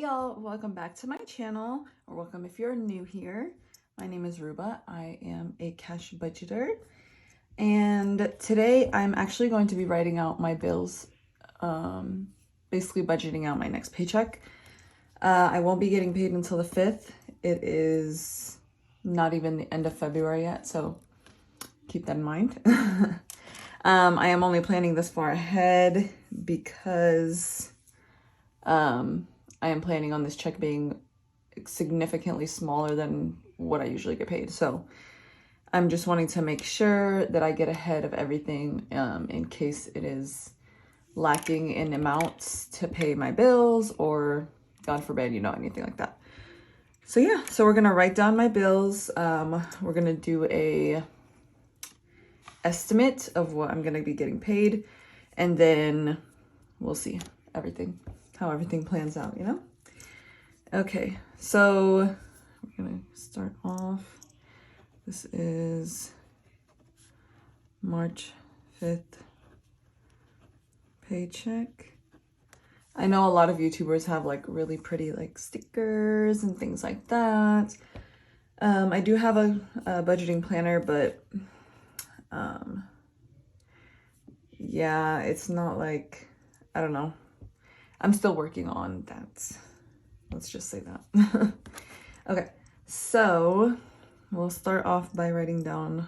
y'all, welcome back to my channel, or welcome if you're new here. My name is Ruba. I am a cash budgeter, and today I'm actually going to be writing out my bills, basically budgeting out my next paycheck. I won't be getting paid until the 5th. It is not even the end of February yet, so keep that in mind. I am only planning this far ahead because I am planning on this check being significantly smaller than what I usually get paid. So I'm just wanting to make sure that I get ahead of everything in case it is lacking in amounts to pay my bills or, God forbid, anything like that. So yeah, so we're going to write down my bills. We're going to do a estimate of what I'm going to be getting paid, and then we'll see how everything plans out, Okay, so we're gonna start off. This is March 5th paycheck. I know a lot of YouTubers have like really pretty like stickers and things like that. I do have a budgeting planner, but yeah, it's not like, I don't know. I'm still working on that. Let's just say that. Okay, so we'll start off by writing down,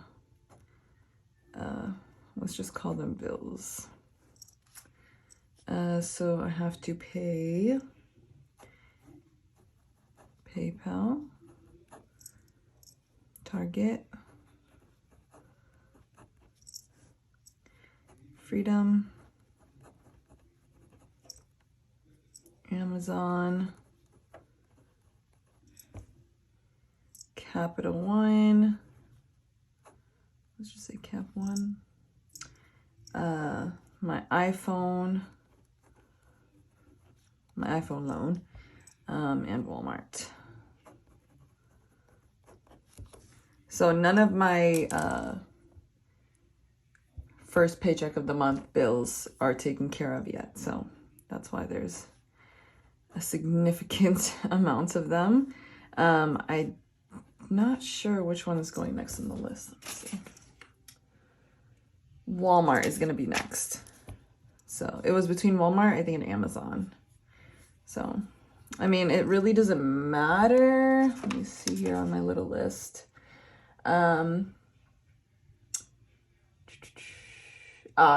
let's just call them bills. So I have to pay PayPal, Target, Freedom, Amazon, Capital One, let's just say Cap One, my iPhone loan, and Walmart. So none of my first paycheck of the month bills are taken care of yet, so that's why there's a significant amount of them. I'm not sure which one is going next on the list. Let's see. Walmart is going to be next. So it was between Walmart, I think, and Amazon. So, I mean, it really doesn't matter. Let me see here on my little list.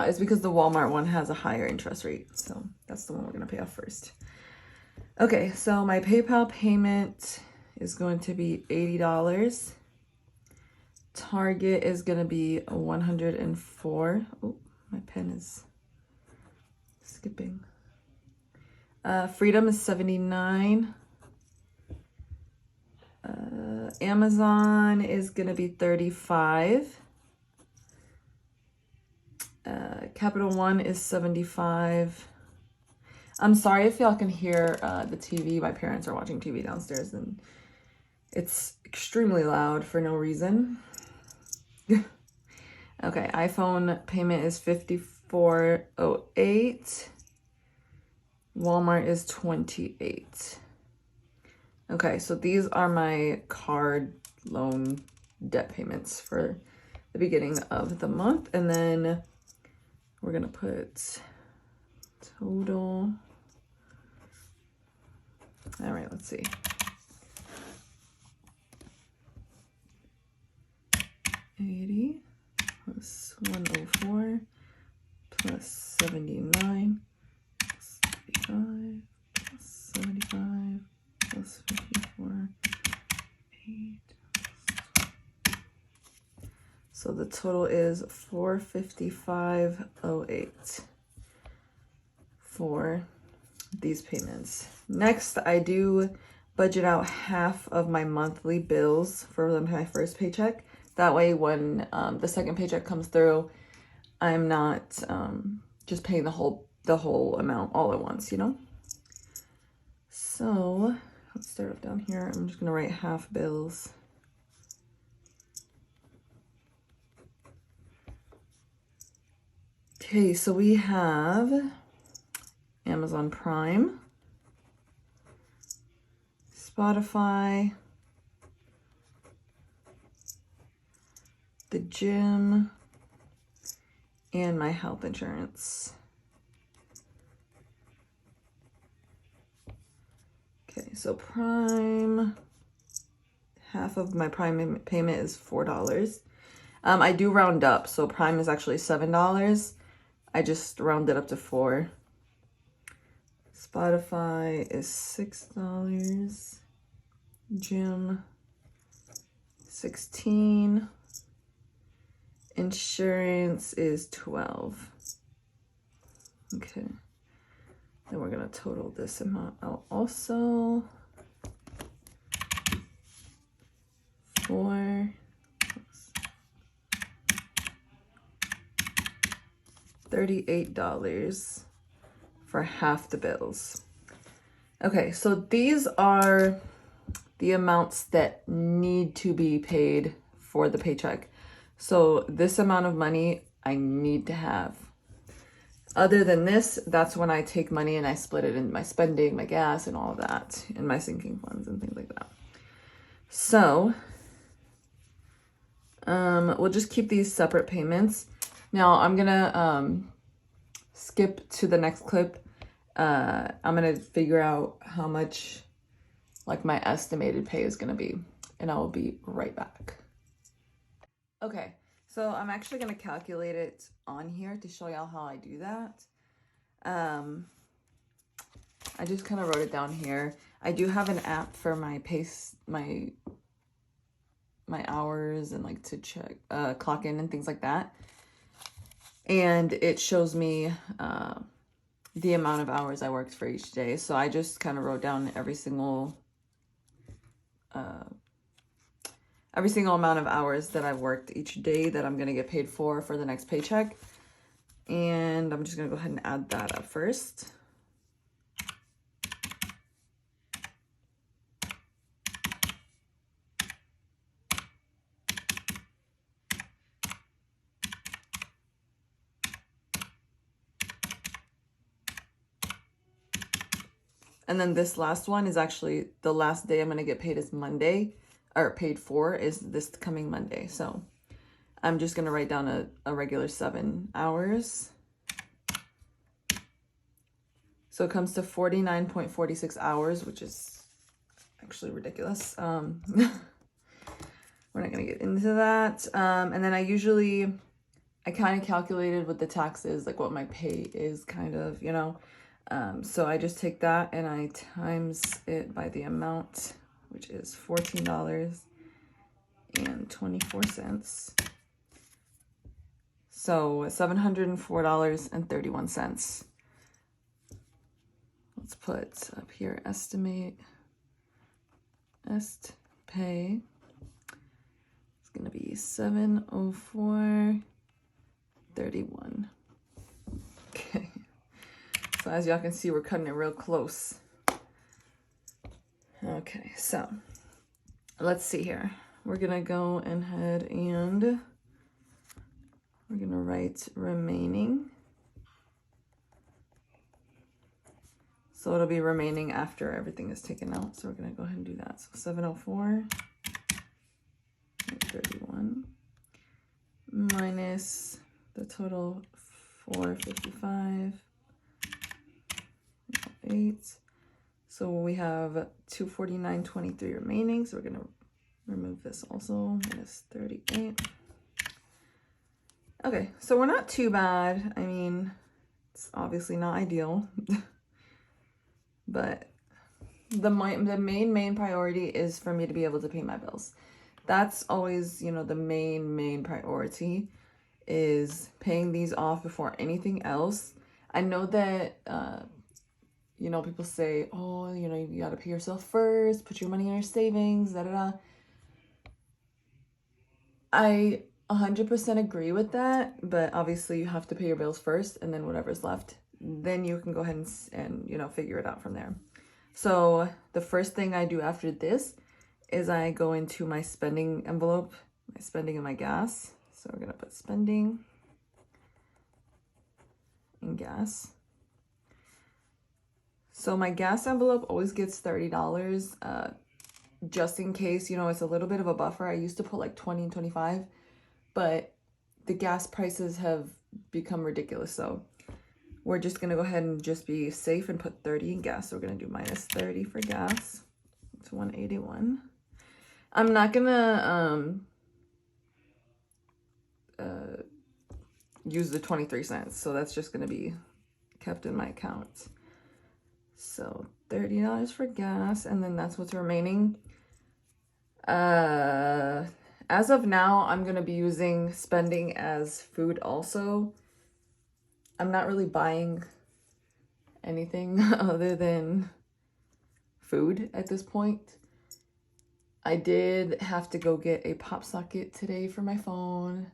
It's because the Walmart one has a higher interest rate. So that's the one we're going to pay off first. Okay, so my PayPal payment is going to be $80. Target is going to be 104. Oh, my pen is skipping. Freedom is 79. Amazon is going to be 35. Capital One is 75. I'm sorry if y'all can hear the TV. My parents are watching TV downstairs and it's extremely loud for no reason. Okay, iPhone payment is $54.08. Walmart is $28. Okay, so these are my card loan debt payments for the beginning of the month. And then we're gonna put total. All right, let's see. $80 plus 104 plus 79 plus 55 plus 75 plus 54, 8. So the total is $455.08 for these payments. Next, I do budget out half of my monthly bills for my first paycheck. That way, when the second paycheck comes through, I'm not just paying the whole amount all at once, So let's start off down here. I'm just gonna write half bills. Okay, so we have Amazon Prime, Spotify, the gym, and my health insurance. Okay, so Prime, half of my Prime payment is $4. I do round up, so Prime is actually $7. I just rounded up to $4. Spotify is $6. Gym, $16. Insurance is $12. Okay. Then we're gonna total this amount out also. $38 for half the bills. Okay, so these are the amounts that need to be paid for the paycheck. So this amount of money I need to have. Other than this, that's when I take money and I split it in my spending, my gas, and all of that, in my sinking funds and things like that. So we'll just keep these separate payments. Now I'm gonna skip to the next clip. I'm gonna figure out how much like my estimated pay is gonna be, and I will be right back. Okay, so I'm actually gonna calculate it on here to show y'all how I do that. I just kind of wrote it down here. I do have an app for my pace, my hours, and like to check clock in and things like that, and it shows me the amount of hours I worked for each day. So I just kind of wrote down every single amount of hours that I worked each day that I'm going to get paid for the next paycheck. And I'm just going to go ahead and add that up first. And then this last one is actually the last day I'm going to get paid is Monday, or paid for is this coming Monday. So I'm just going to write down a regular 7 hours. So it comes to 49.46 hours, which is actually ridiculous. We're not going to get into that. And then I kind of calculated with the taxes, like what my pay is kind of, you know. So I just take that and I times it by the amount, which is $14.24. So $704.31. Let's put up here, pay. It's gonna be $704.31. Okay. So as y'all can see, we're cutting it real close. Okay, so let's see here. We're gonna go ahead and we're gonna write remaining. So it'll be remaining after everything is taken out. So we're gonna go ahead and do that. So 704.31 minus the total 455.8. So we have 249.23 remaining. So we're gonna remove this also, minus 38. Okay, so we're not too bad. I mean, it's obviously not ideal, but the main priority is for me to be able to pay my bills. That's always, you know, the main priority is paying these off before anything else. I know that, you know, people say, oh, you know, you got to pay yourself first, put your money in your savings, da-da-da. I 100% agree with that, but obviously you have to pay your bills first, and then whatever's left, then you can go ahead and you know, figure it out from there. So the first thing I do after this is I go into my spending envelope, my spending and my gas. So we're gonna put spending and gas. So my gas envelope always gets $30. just in case, you know, it's a little bit of a buffer. I used to put like 20 and 25, but the gas prices have become ridiculous. So we're just going to go ahead and just be safe and put 30 in gas. So we're going to do minus 30 for gas. It's 181. I'm not going to use the 23 cents. So that's just going to be kept in my account. So $30 for gas, and then that's what's remaining. As of now, I'm going to be using spending as food also. I'm not really buying anything other than food at this point. I did have to go get a pop socket today for my phone.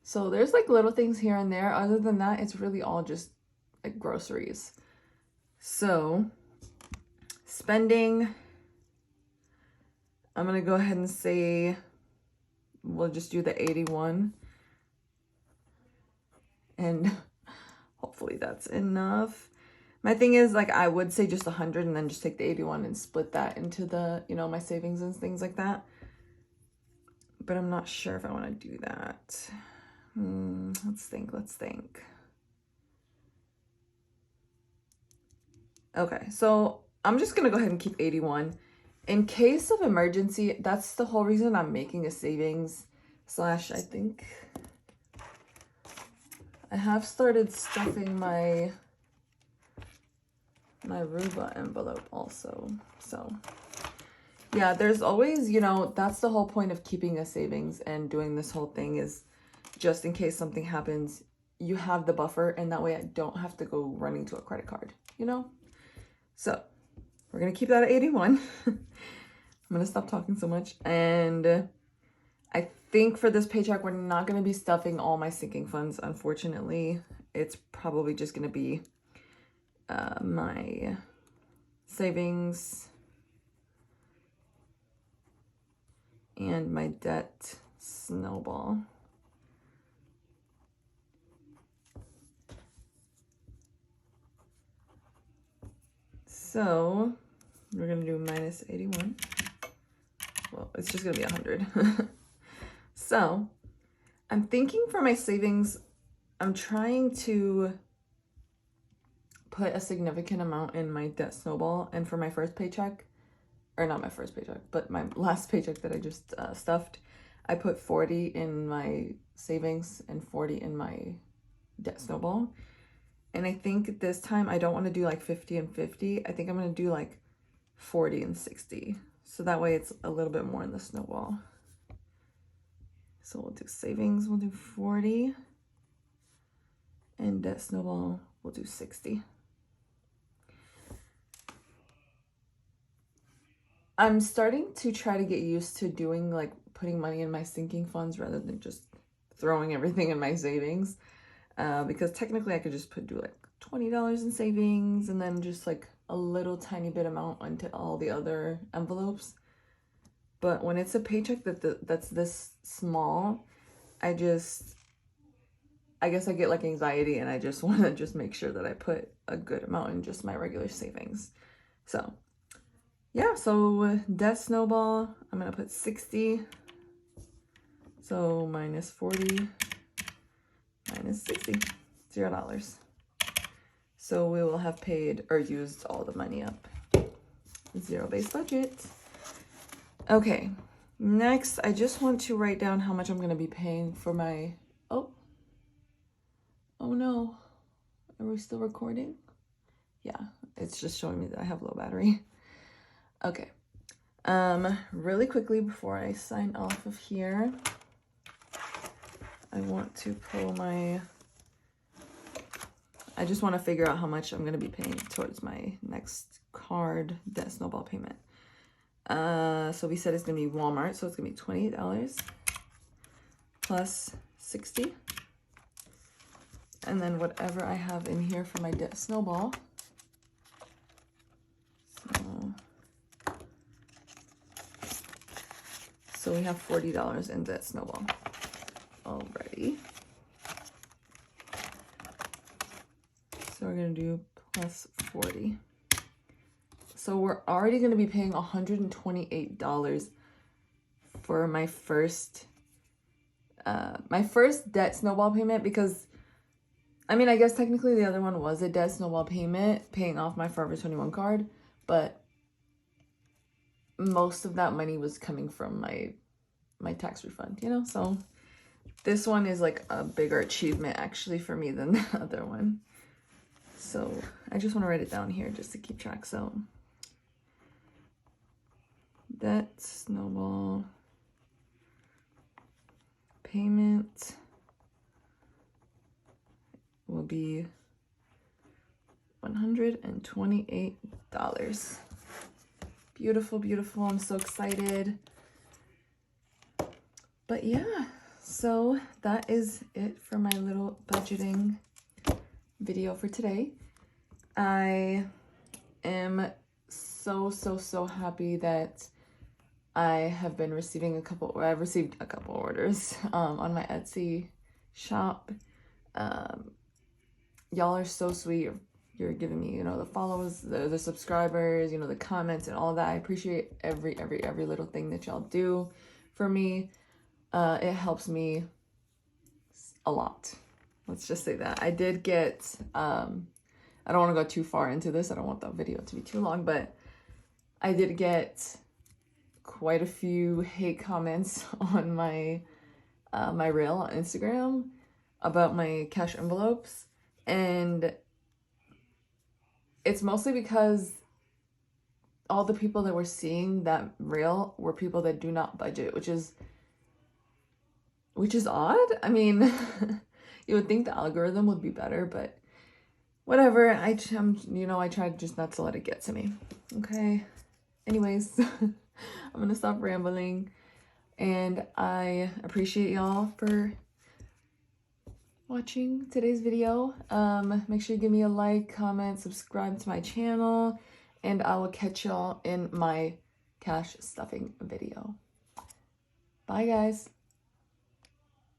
So there's like little things here and there. Other than that, it's really all just like groceries. So spending, I'm going to go ahead and say we'll just do the 81. And hopefully that's enough. My thing is, like, I would say just 100 and then just take the 81 and split that into the, you know, my savings and things like that. But I'm not sure if I want to do that. Let's think. Okay, so I'm just going to go ahead and keep 81. In case of emergency, that's the whole reason I'm making a savings slash, I think I have started stuffing my Ruba envelope also. So yeah, there's always, you know, that's the whole point of keeping a savings and doing this whole thing, is just in case something happens, you have the buffer, and that way I don't have to go running to a credit card, you know? So we're going to keep that at 81. I'm going to stop talking so much. And I think for this paycheck, we're not going to be stuffing all my sinking funds, unfortunately. It's probably just going to be my savings and my debt snowball. So we're going to do minus 81. Well, it's just going to be 100. So I'm thinking for my savings, I'm trying to put a significant amount in my debt snowball. And for my first paycheck, or not my first paycheck, but my last paycheck that I just stuffed, I put 40 in my savings and 40 in my debt snowball. And I think this time I don't want to do like 50 and 50. I think I'm going to do like 40 and 60. So that way it's a little bit more in the snowball. So we'll do savings, we'll do 40. And debt snowball, we'll do 60. I'm starting to try to get used to doing like putting money in my sinking funds rather than just throwing everything in my savings. Because technically I could just do like $20 in savings and then just like a little tiny bit amount into all the other envelopes. But when it's a paycheck that's this small, I guess I get like anxiety, and I just want to just make sure that I put a good amount in just my regular savings. So yeah, so debt snowball, I'm going to put 60. So minus 40, minus 60, $0. So we will have paid or used all the money up. Zero-based budget. Okay, next I just want to write down how much I'm going to be paying for my, oh no, are we still recording? Yeah, it's just showing me that I have low battery. Okay, really quickly before I sign off of here, I want to pull I just want to figure out how much I'm going to be paying towards my next card debt snowball payment. So we said it's going to be Walmart, so it's going to be $28 plus 60. And then whatever I have in here for my debt snowball. So we have $40 in debt snowball already. So we're going to do plus 40. So we're already going to be paying $128 for my first debt snowball payment, because I mean, I guess technically the other one was a debt snowball payment paying off my Forever 21 card, but most of that money was coming from my tax refund, you know? So this one is like a bigger achievement actually for me than the other one. So I just want to write it down here just to keep track. So debt snowball payment will be $128. Beautiful, beautiful. I'm so excited. But yeah, so that is it for my little budgeting video for today. I am so happy that I have been receiving I've received a couple orders on my Etsy shop. Y'all are so sweet. You're giving me, you know, the follows, the subscribers, you know, the comments and all that. I appreciate every little thing that y'all do for me. It helps me a lot. Let's just say that. I did get, I don't want to go too far into this. I don't want the video to be too long, but I did get quite a few hate comments on my my reel on Instagram about my cash envelopes, and it's mostly because all the people that were seeing that reel were people that do not budget, which is odd. I mean, you would think the algorithm would be better, but whatever. I tried just not to let it get to me. Okay. Anyways, I'm gonna stop rambling, and I appreciate y'all for watching today's video. Make sure you give me a like, comment, subscribe to my channel, and I will catch y'all in my cash stuffing video. Bye guys.